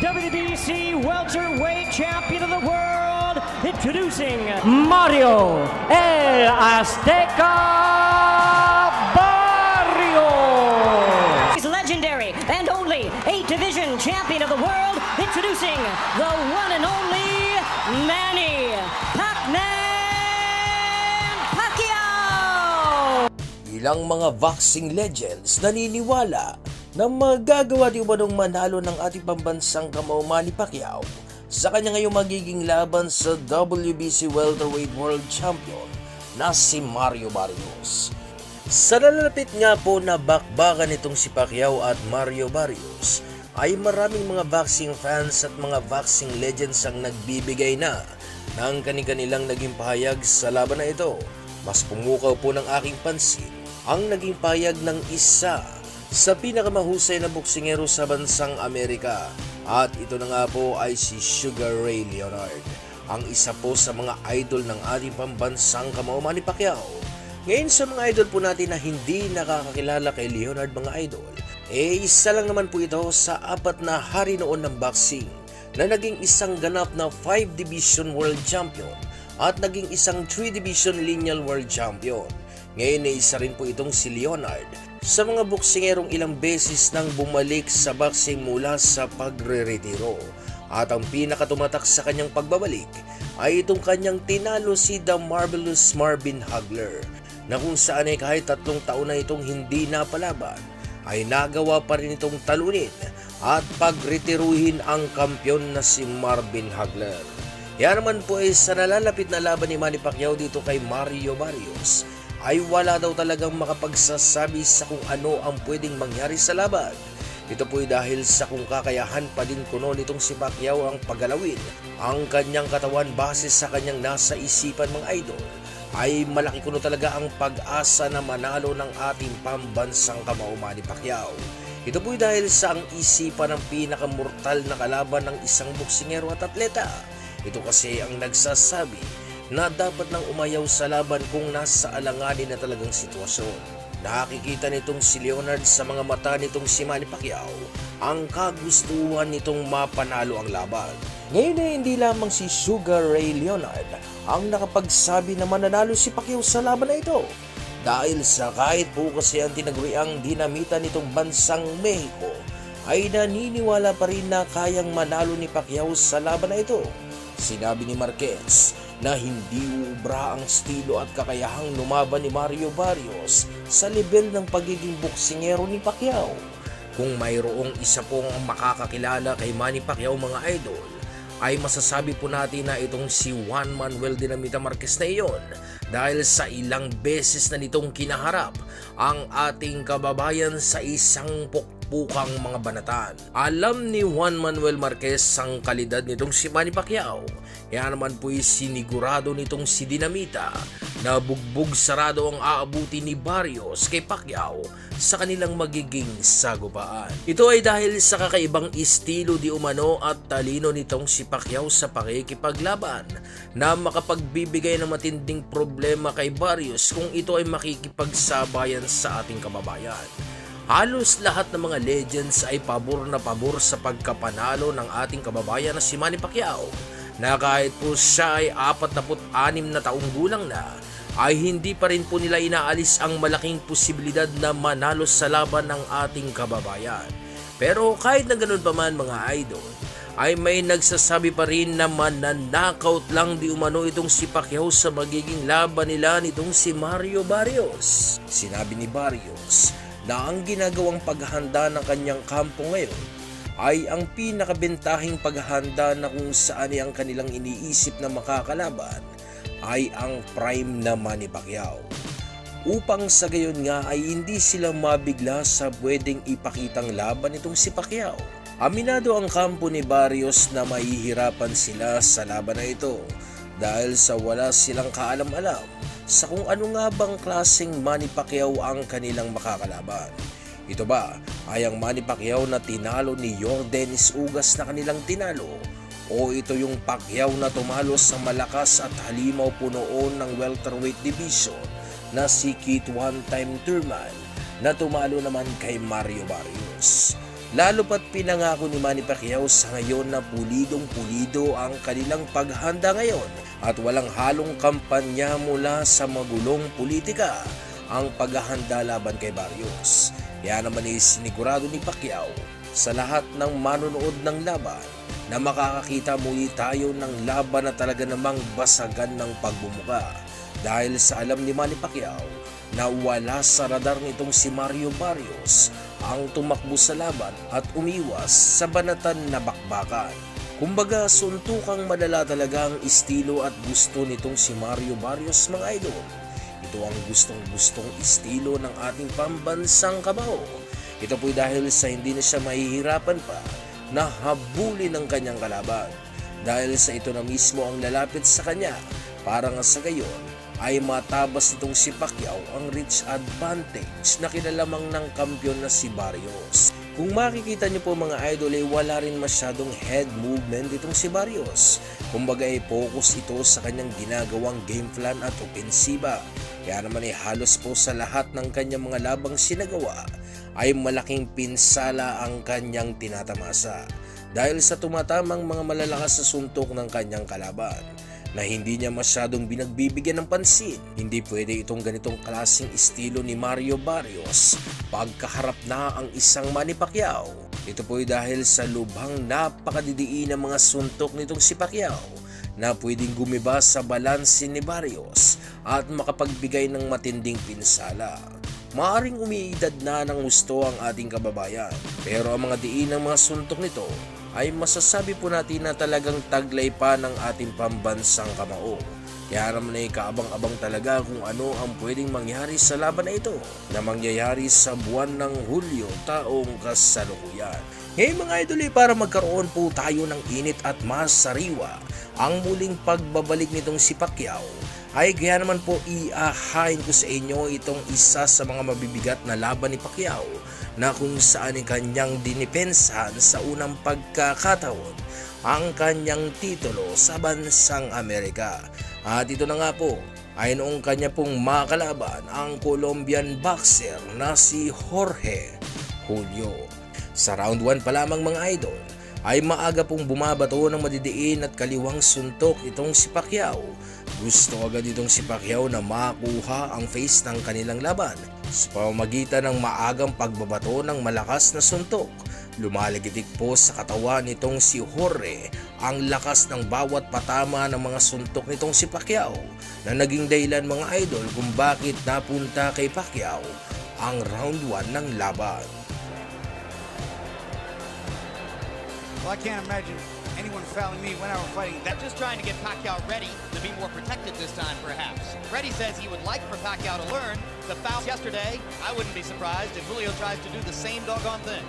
WBC welterweight champion of the world, introducing Mario El Azteca Barrios. He's legendary and only 8-division champion of the world, introducing the one and only Manny Pacman Pacquiao. Ilang mga boxing legends naniniwala na magagawa di umanong manalo ng ating pambansang kamao Manny Pacquiao sa kanya ngayong magiging laban sa WBC Welterweight World Champion na si Mario Barrios. Sa nalalapit nga po na bakbakan nitong si Pacquiao at Mario Barrios ay maraming mga boxing fans at mga boxing legends ang nagbibigay na ng kanilang naging pahayag sa laban na ito. Mas pumukaw po ng aking pansin ang naging pahayag ng isa sa pinakamahusay na boksingero sa bansang Amerika, at ito na nga po ay si Sugar Ray Leonard, ang isa po sa mga idol ng ating pambansang kamao Manny Pacquiao. Ngayon sa mga idol po natin na hindi nakakakilala kay Leonard mga idol, isa lang naman po ito sa 4 na hari noon ng boxing na naging isang ganap na 5-division world champion at naging isang 3-division lineal world champion. Ngayon ay isa rin po itong si Leonard sa mga boksingerong ilang beses nang bumalik sa boxing mula sa pagre-retiro. At ang pinakatumatak sa kanyang pagbabalik ay itong kanyang tinalo si The Marvelous Marvin Hagler, na kung saan ay kahit 3 taon na itong hindi napalaban ay nagawa pa rin itong talunin at pagretiruhin ang kampyon na si Marvin Hagler. Yan naman po ay sa nalalapit na laban ni Manny Pacquiao dito kay Mario Barrios ay wala daw talagang makapagsasabi sa kung ano ang pwedeng mangyari sa laban. Ito po'y dahil sa kung kakayahan pa din kuno nitong si Pacquiao ang paggalawin ang kanyang katawan base sa kanyang nasa isipan mga idol, ay malaki kuno talaga ang pag-asa na manalo ng ating pambansang kamao Manny Pacquiao. Ito po'y dahil sa ang isipan ng pinakamortal na kalaban ng isang boksingero at atleta. Ito kasi ang nagsasabi na dapat nang umayaw sa laban kung nasa alanganin na talagang sitwasyon. Nakikita nitong si Leonard sa mga mata nitong si Manny Pacquiao ang kagustuhan nitong mapanalo ang laban. Ngayon ay hindi lamang si Sugar Ray Leonard ang nakapagsabi na mananalo si Pacquiao sa laban na ito, dahil sa kahit po kasi ang tinaguriang dinamita nitong bansang Mexico ay naniniwala pa rin na kayang manalo ni Pacquiao sa laban na ito. Sinabi ni Marquez na hindi uubra ang estilo at kakayahang lumaban ni Mario Barrios sa level ng pagiging boksingero ni Pacquiao. Kung mayroong isa pong makakakilala kay Manny Pacquiao mga idol, ay masasabi po natin na itong si Juan Manuel Dinamita Marquez na iyon, dahil sa ilang beses na nitong kinaharap ang ating kababayan sa isang pukpukang mga banatan. Alam ni Juan Manuel Marquez ang kalidad nitong si Manny Pacquiao. Kaya naman po'y sinigurado nitong si Dinamita na bugbog sarado ang aabuti ni Barrios kay Pacquiao sa kanilang magiging sagupaan. Ito ay dahil sa kakaibang estilo di umano at talino nitong si Pacquiao sa pakikipaglaban na makapagbibigay ng matinding problema kay Barrios kung ito ay makikipagsabayan sa ating kababayan. Halos lahat ng mga legends ay pabor na pabor sa pagkapanalo ng ating kababayan na si Manny Pacquiao, na kahit po siya ay 46 na taong gulang na, ay hindi pa rin po nila inaalis ang malaking posibilidad na manalo sa laban ng ating kababayan. Pero kahit na ganun pa man mga idol, ay may nagsasabi pa rin na mananakaut lang di umano itong si Pacquiao sa magiging laban nila nitong si Mario Barrios. Sinabi ni Barrios na ang ginagawang paghahanda ng kanyang kampo ngayon ay ang pinakabentahing paghahanda na kung saan ay ang kanilang iniisip na makakalaban ay ang prime na Manny Pacquiao, upang sa gayon nga ay hindi sila mabigla sa pwedeng ipakitang laban itong si Pacquiao. Aminado ang kampo ni Barrios na mahihirapan sila sa laban na ito dahil sa wala silang kaalam-alam sa kung ano nga bang klaseng Manny Pacquiao ang kanilang makakalaban. Ito ba ay ang Manny Pacquiao na tinalo ni Yordenis Ugas na kanilang tinalo, o ito yung Pacquiao na tumalo sa malakas at halimaw po noon ng welterweight division na si Keith One Time Thurman na tumalo naman kay Mario Barrios? Lalo pat pinangako ni Manny Pacquiao sa ngayon na pulidong-pulido ang kanilang paghanda ngayon at walang halong kampanya mula sa magulong politika ang paghahanda laban kay Barrios. Kaya naman sinigurado ni Pacquiao sa lahat ng manonood ng laban na makakakita muli tayo ng laban na talaga namang basagan ng pagbumuka. Dahil sa alam ni Manny Pacquiao na wala sa radar nitong si Mario Barrios ang tumakbo sa laban at umiwas sa banatan na bakbakan. Kumbaga suntukang malala talaga ang estilo at gusto nitong si Mario Barrios, mga idol. Ito ang gustong-gustong estilo ng ating pambansang kamao. Ito po'y dahil sa hindi na siya mahihirapan pa na habulin ang kanyang kalaban. Dahil sa ito na mismo ang lalapit sa kanya para nga sa gayon ay matabas itong si Pacquiao ang reach advantage na kinalamang ng kampiyon na si Barrios. Kung makikita niyo po mga idol ay wala rin masyadong head movement itong si Barrios. Kumbaga ay focus ito sa kanyang ginagawang game plan at opensiba. Kaya naman ay halos po sa lahat ng kanyang mga labang sinagawa ay malaking pinsala ang kanyang tinatamasa. Dahil sa tumatamang mga malalakas na suntok ng kanyang kalaban na hindi niya masyadong binagbibigyan ng pansin. Hindi pwede itong ganitong klaseng estilo ni Mario Barrios pagkaharap na ang isang Manny Pacquiao. Ito po'y dahil sa lubhang napakadidiin ng mga suntok nitong si Pacquiao na pwedeng gumiba sa balanse ni Barrios at makapagbigay ng matinding pinsala. Maaring umiidad na ng gusto ang ating kababayan, pero ang mga diin ng mga suntok nito ay masasabi po natin na talagang taglay pa ng ating pambansang kamao. Kaya naman ay kaabang-abang talaga kung ano ang pwedeng mangyari sa laban na ito na mangyayari sa buwan ng Hulyo taong kasalukuyan. Ngayon mga idol para magkaroon po tayo ng init at masariwa ang muling pagbabalik nitong si Pacquiao ay kaya naman po iahain ko sa inyo itong isa sa mga mabibigat na laban ni Pacquiao na kung saan ang kanyang dinipensahan sa unang pagkakataon ang kanyang titulo sa bansang Amerika. At ito na nga po ay noong kanya pong makalaban ang Colombian boxer na si Jorge Julio. Sa round 1 pa lamang mga idol ay maaga pong bumabato ng madidiin at kaliwang suntok itong si Pacquiao. Gusto agad itong si Pacquiao na makuha ang face ng kanilang laban sa pamamagitan ng maagang pagbabato ng malakas na suntok. Lumaligitik po sa katawan nitong si Jorge ang lakas ng bawat patama ng mga suntok nitong si Pacquiao na naging dahilan mga idol kung bakit napunta kay Pacquiao ang round 1 ng laban. Well, I can't imagine anyone fouling me when I was fighting. That's just trying to get Pacquiao ready to be more protected this time, perhaps. Reddy says he would like for Pacquiao to learn the foul yesterday. I wouldn't be surprised if Julio tries to do the same doggone thing.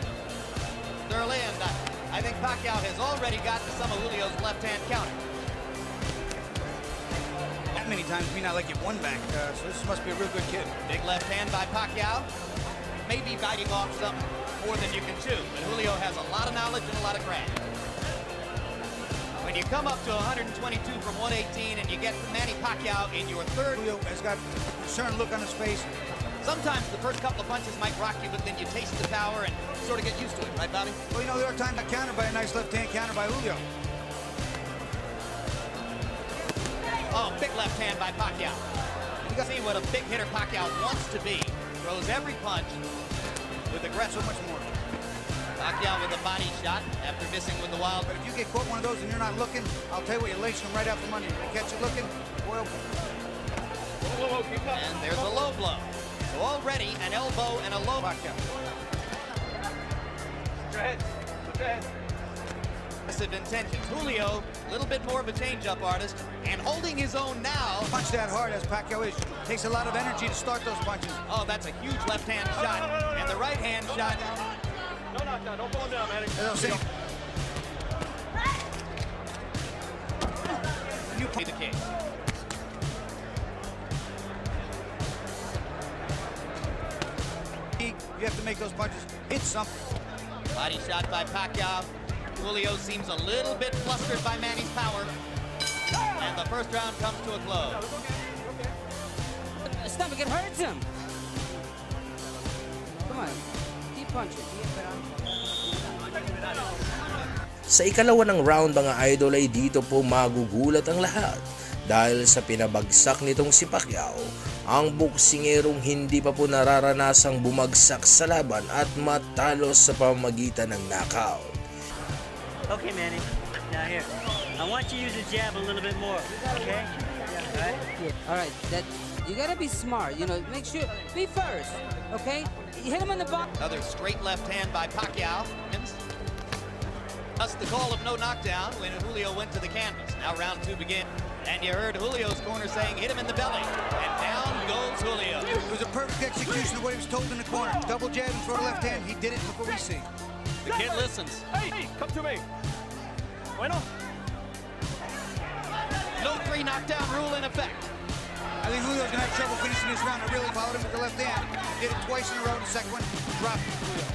Thoroughly, and I think Pacquiao has already gotten some of Julio's left-hand counter. That many times may not let you one back, so this must be a real good kid. Big left hand by Pacquiao. Maybe biting off some more than you can chew, but Julio has a lot of knowledge and a lot of craft. When you come up to 122 from 118 and you get Manny Pacquiao in your third, Julio has got a concerned look on his face. sometimes the first couple of punches might rock you, but then you taste the power and sort of get used to it, right, Bobby? Well, you know, there are times I countered by a nice left-hand counter by Julio. Oh, big left hand by Pacquiao. You can see what a big hitter Pacquiao wants to be. Throws every punch with aggression. So much more. Pacquiao with a body shot after missing with the wild. But if you get caught one of those and you're not looking, I'll tell you what, you're lacing them right out from under you. If you catch you looking, well... And there's a low blow. So already an elbow and a low. Pacquiao. Aggressive intentions. Julio, a little bit more of a change-up artist, and holding his own now. Punch that hard as Pacquiao is. Takes a lot of energy to start those punches. Oh, that's a huge left-hand shot, and the right-hand shot. Don't fall down, man. As I was saying, You play the case. you have to make those punches hit something. Body shot by Pacquiao. Julio seems a little bit flustered by Manny's power. And the first round comes to a close. Stomach, it hurts him. Come on. Keep punching. Sa ikalawa ng round mga idol ay dito po magugulat ang lahat dahil sa pinabagsak nitong si Pacquiao, ang boksingerong hindi pa po nararanasang bumagsak sa laban at matalo sa pamamagitan ng knockout. Okay, Manny. Now here, I want you to use the jab a little bit more, okay? All right, that you gotta be smart. You know, make sure be first, okay? You hit him on the box. Another straight left hand by Pacquiao. That's the call of no knockdown when Julio went to the canvas. Now round 2 begins. And you heard Julio's corner saying, hit him in the belly. And down goes Julio. It was a perfect execution of what he was told in the corner. Double jab and throw the left hand. He did it. Look what we see. The kid listens. Hey, come to me. Bueno. No 3 knockdown rule in effect. I think Julio's going to have trouble finishing this round. I really followed him with the left hand. Did it twice in a row. The second one, dropped Julio.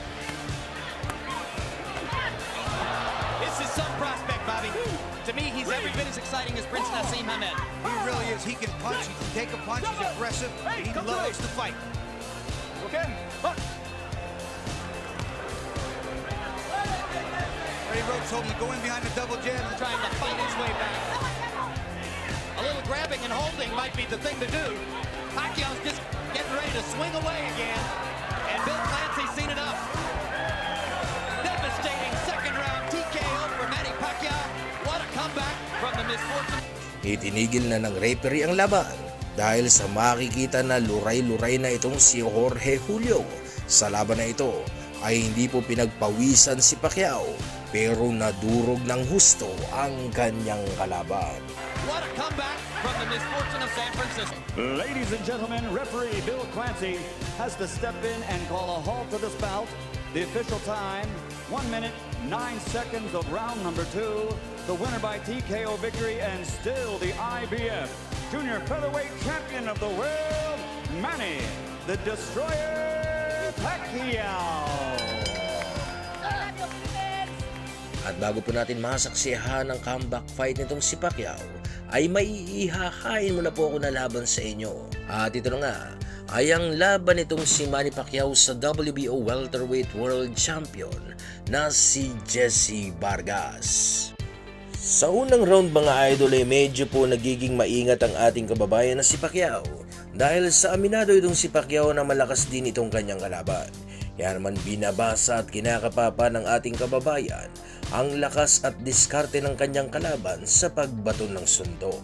This is some prospect, Bobby. To me, he's every bit as exciting as Prince Nassim Hamed. He really is. He can punch. He can take a punch. He's aggressive. He loves to fight. Okay. Freddie Roach told him to go in behind the double jab. Trying to fight his way back. A little grabbing and holding might be the thing to do. Pacquiao's just getting ready to swing away again. And Bill Clancy's seen enough. Devastating second round TKO for Manny Pacquiao. What a comeback from the misfortune. Itinigil na ng referee ang laban dahil sa makikita na luray-luray na itong si Jorge Julio. Sa laban na ito ay hindi po pinagpawisan si Pacquiao pero nadurog ng husto ang kanyang kalaban. What a comeback from the misfortune of San Francisco. Ladies and gentlemen, referee Bill Clancy has to step in and call a halt to this bout. The official time, 1 minute, 9 seconds of round number 2. The winner by TKO victory and still the IBF Junior Featherweight Champion of the World, Manny the Destroyer Pacquiao. At bago po natin masaksihan ang comeback fight nitong si Pacquiao, ay maiihahain mo na po ako na laban sa inyo. At ito na nga, ay ang laban nitong si Manny Pacquiao sa WBO Welterweight World Champion na si Jesse Vargas. Sa unang round mga idol ay medyo po nagiging maingat ang ating kababayan na si Pacquiao dahil sa aminado itong si Pacquiao na malakas din itong kanyang kalaban. Kaya naman binabasa at kinakapapa ng ating kababayan ang lakas at diskarte ng kanyang kalaban sa pagbato ng suntok.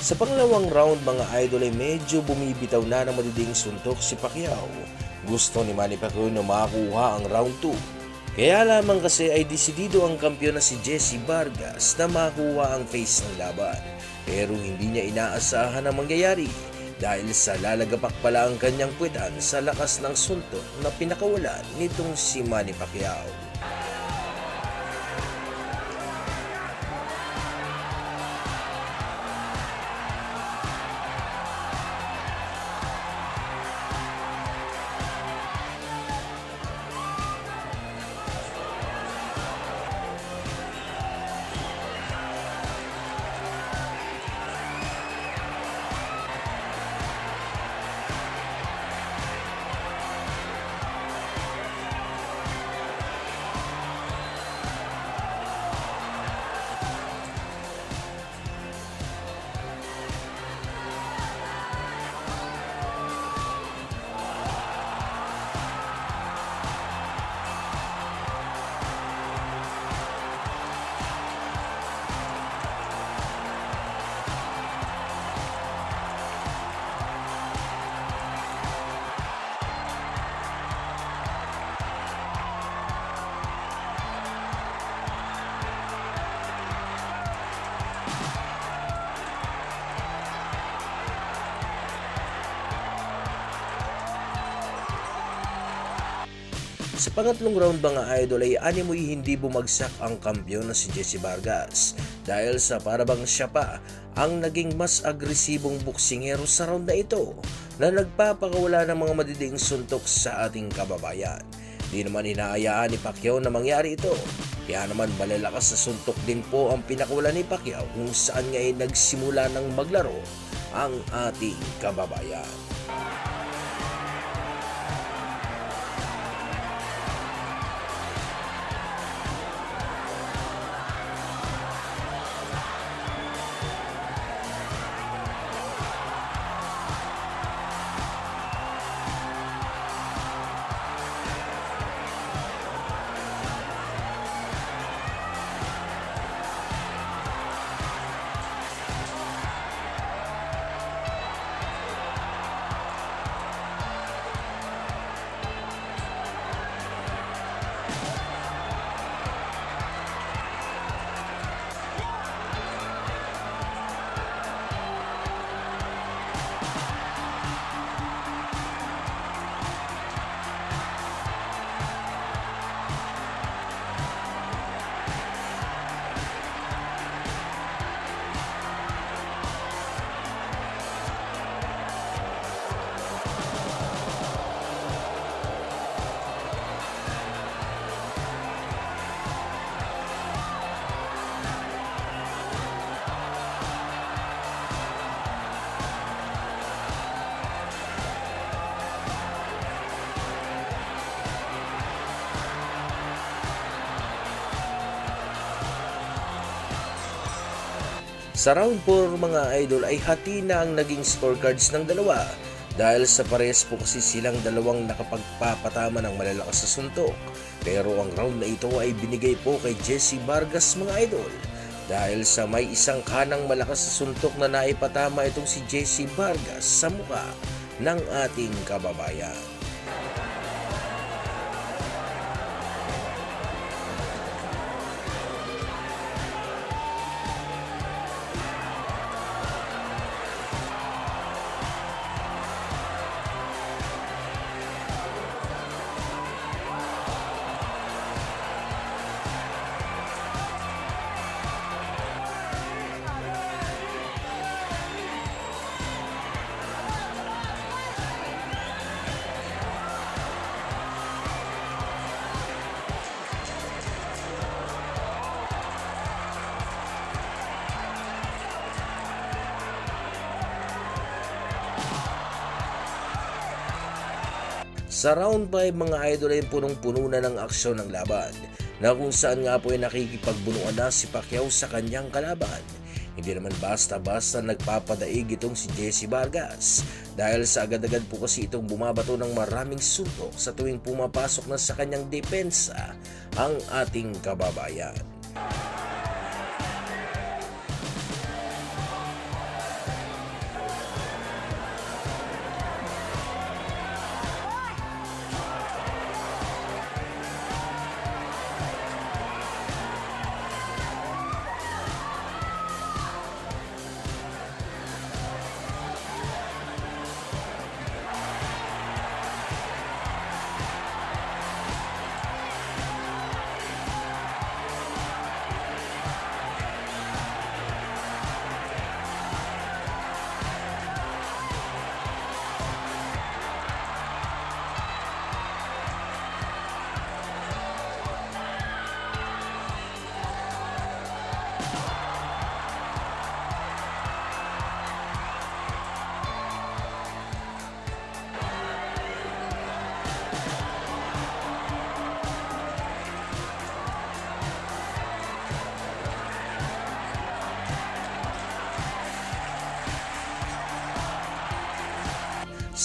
Sa pangalawang round mga idol ay medyo bumibitaw na ng madiding suntok si Pacquiao. Gusto ni Manny Pacquiao na makuha ang round 2. Kaya lamang kasi ay desidido ang kampiyon na si Jesse Vargas na makuha ang face ng laban. Pero hindi niya inaasahan ang mangyayari dahil sa lalagapak pala ang kanyang puwetan sa lakas ng suntok na pinakawalan nitong si Manny Pacquiao. Sa pangatlong round mga idol ay animoy hindi bumagsak ang kampiyon na si Jessie Vargas dahil sa parabang siya pa ang naging mas agresibong boksingero sa round na ito na nagpapakawala ng mga madiding suntok sa ating kababayan. Di naman inaayaan ni Pacquiao na mangyari ito. Kaya naman malalakas na suntok din po ang pinakawala ni Pacquiao kung saan nga ay nagsimula ng maglaro ang ating kababayan. Sa round 4 mga idol ay hati na ang naging scorecards ng dalawa dahil sa parehas po kasi silang dalawang nakapagpapatama ng malalakas sa suntok. Pero ang round na ito ay binigay po kay Jessie Vargas mga idol dahil sa may isang kanang malakas sa suntok na naipatama itong si Jessie Vargas sa mukha ng ating kababayan. Sa round 5 mga idol ay punong-puno na ng aksyon ng laban na kung saan nga po ay nakikipagbunuan na si Pacquiao sa kanyang kalaban. Hindi naman basta-basta nagpapadaig itong si Jessie Vargas dahil sa agad-agad po kasi itong bumabato ng maraming suntok sa tuwing pumapasok na sa kanyang depensa ang ating kababayan.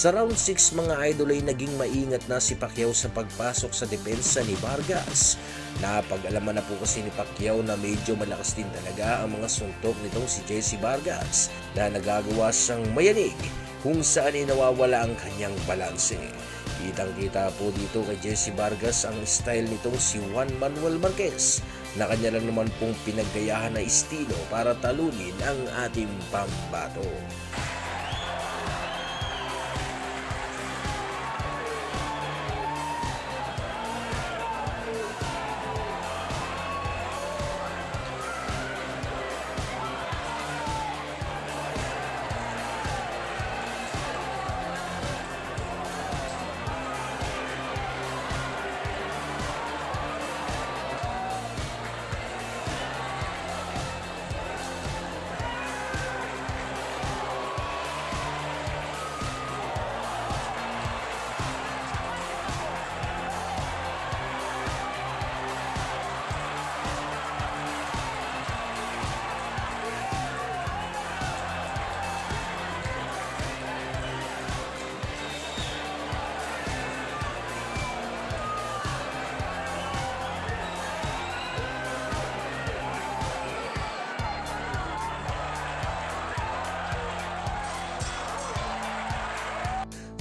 Sa round 6 mga idol ay naging maingat na si Pacquiao sa pagpasok sa depensa ni Vargas. Napag-alaman na po kasi ni Pacquiao na medyo malakas din talaga ang mga suntok nitong si Jessie Vargas na nagagawa siyang mayanig kung saan ay nawawala ang kanyang balanse. Kitang-kita po dito kay Jessie Vargas ang style nitong si Juan Manuel Marquez na kanya lang naman pong pinaggayahan na estilo para talunin ang ating pambato.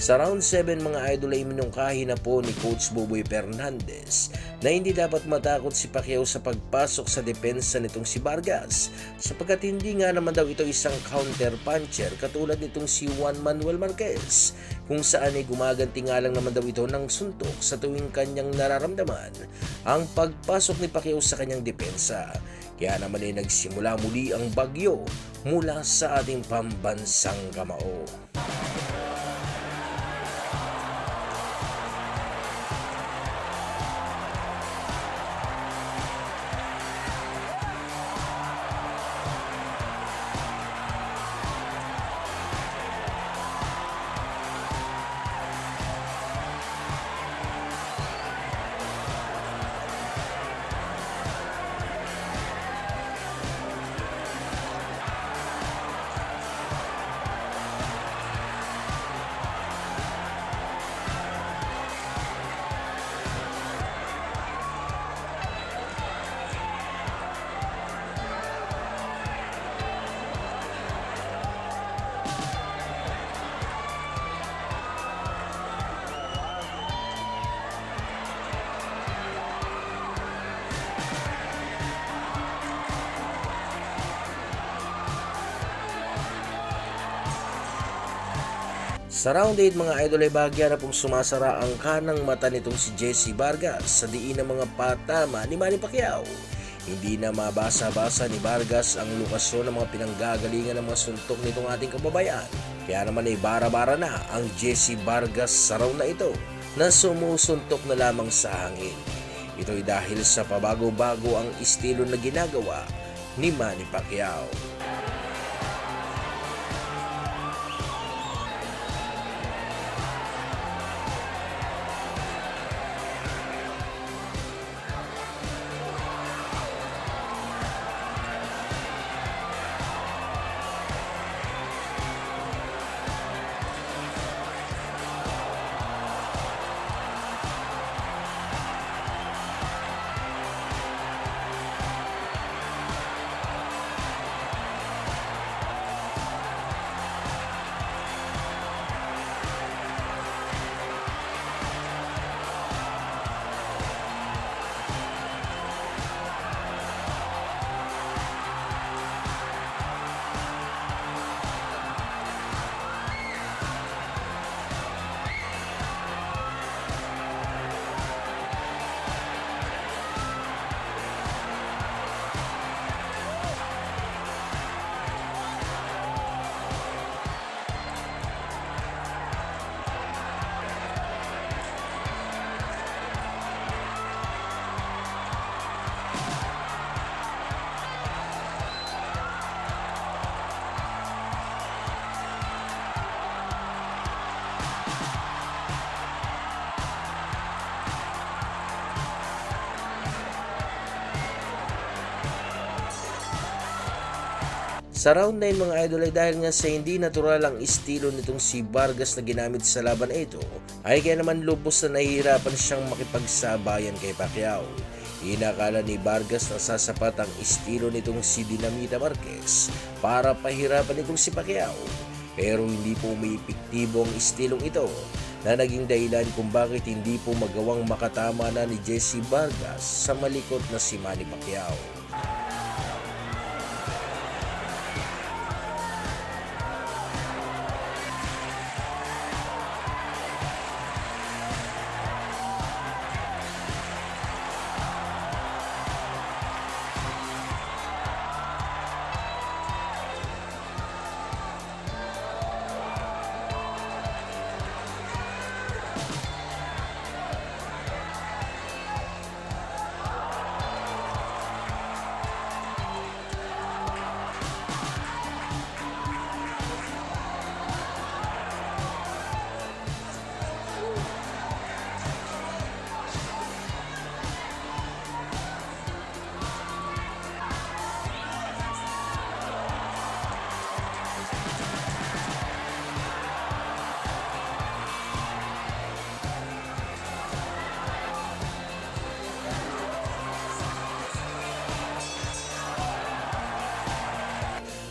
Sa round 7 mga idol ay minungkahi na po ni Coach Boboy Fernandez na hindi dapat matakot si Pacquiao sa pagpasok sa depensa nitong si Vargas sapagkat hindi nga naman daw ito isang counter puncher katulad nitong si Juan Manuel Marquez kung saan ay gumaganti nga lang naman daw ito ng suntok sa tuwing kanyang nararamdaman ang pagpasok ni Pacquiao sa kanyang depensa. Kaya naman ay nagsimula muli ang bagyo mula sa ating pambansang kamao. Sa round 8 mga idol ay bahagya na pong sumasara ang kanang mata nitong si Jesse Vargas sa diin ng mga patama ni Manny Pacquiao. Hindi na mabasa-basa ni Vargas ang lokasyon ng mga pinanggagalingan ng mga suntok nitong ating kababayan. Kaya naman ay bara-bara na ang Jesse Vargas sa round na ito na sumusuntok na lamang sa hangin. Ito ay dahil sa pabago-bago ang estilo na ginagawa ni Manny Pacquiao. Sa round 9 mga idol ay dahil nga sa hindi natural ang estilo nitong si Vargas na ginamit sa laban na ito, ay kaya naman lubos na nahihirapan siyang makipagsabayan kay Pacquiao. Inakala ni Vargas na sasapat ang estilo nitong si Dinamita Marquez para pahirapan itong si Pacquiao. Pero hindi po may epektibo ang estilong ito na naging dahilan kung bakit hindi po magawang makatama na ni Jesse Vargas sa malikot na si Manny Pacquiao.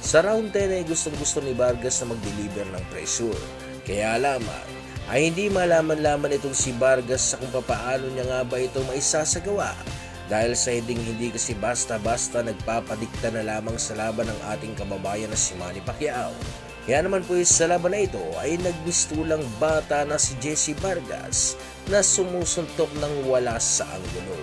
Sa round 10 ay gustong-gusto ni Vargas na mag-deliver ng pressure. Kaya lamang ay hindi malaman-laman itong si Vargas sa kung papaano niya nga ba ito maisasagawa. Dahil sa hindi kasi basta-basta nagpapadikta na lamang sa laban ng ating kababayan na si Manny Pacquiao. Kaya naman po sa laban na ito ay nagmistulang bata na si Jesse Vargas na sumusuntok ng wala sa anggulo.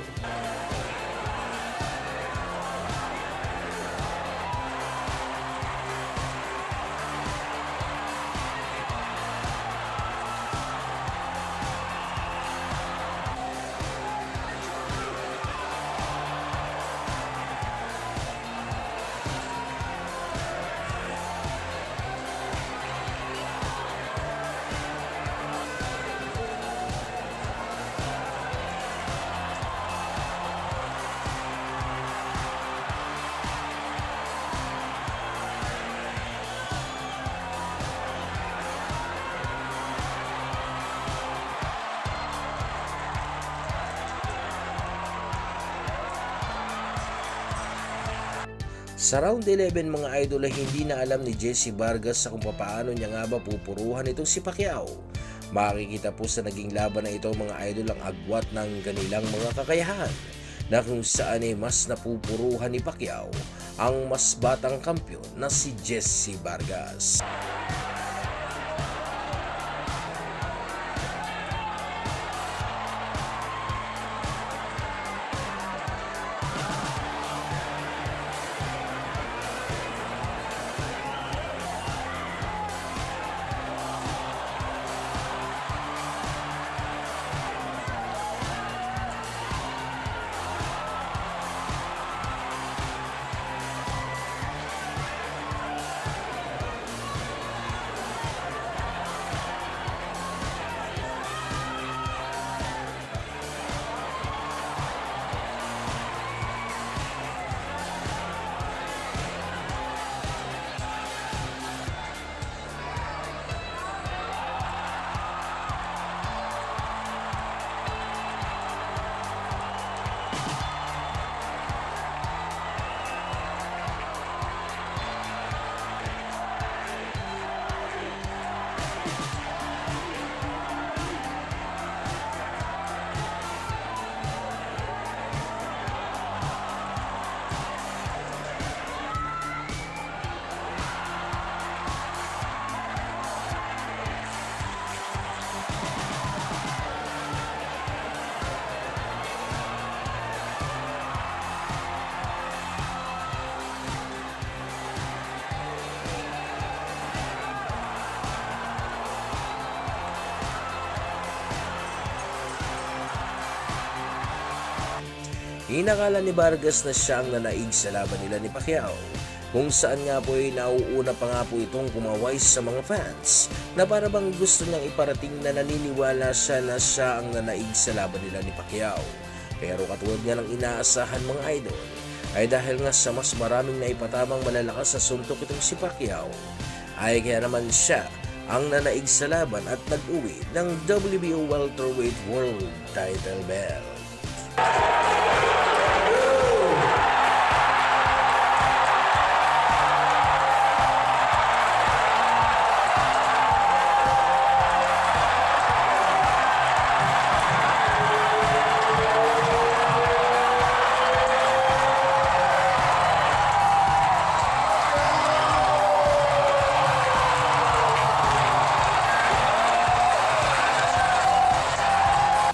Sa round 11 mga idol ay hindi na alam ni Jesse Vargas sa kung paano niya nga ba pupuruhan itong si Pacquiao. Makikita po sa naging laban na ito mga idol ang agwat ng kanilang mga kakayahan na kung saan ay mas napupuruhan ni Pacquiao ang mas batang kampiyon na si Jesse Vargas. Inakala ni Vargas na siya ang nanaig sa laban nila ni Pacquiao, kung saan nga po ay nauuna pa nga po itong kumaway sa mga fans na para bang gusto niyang iparating na naniniwala siya na siya ang nanaig sa laban nila ni Pacquiao. Pero katulad nga ng inaasahan mga idol, ay dahil nga sa mas maraming naipatamang malalakas sa suntok itong si Pacquiao, ay kaya naman siya ang nanaig sa laban at nag-uwi ng WBO Welterweight World Title Belt.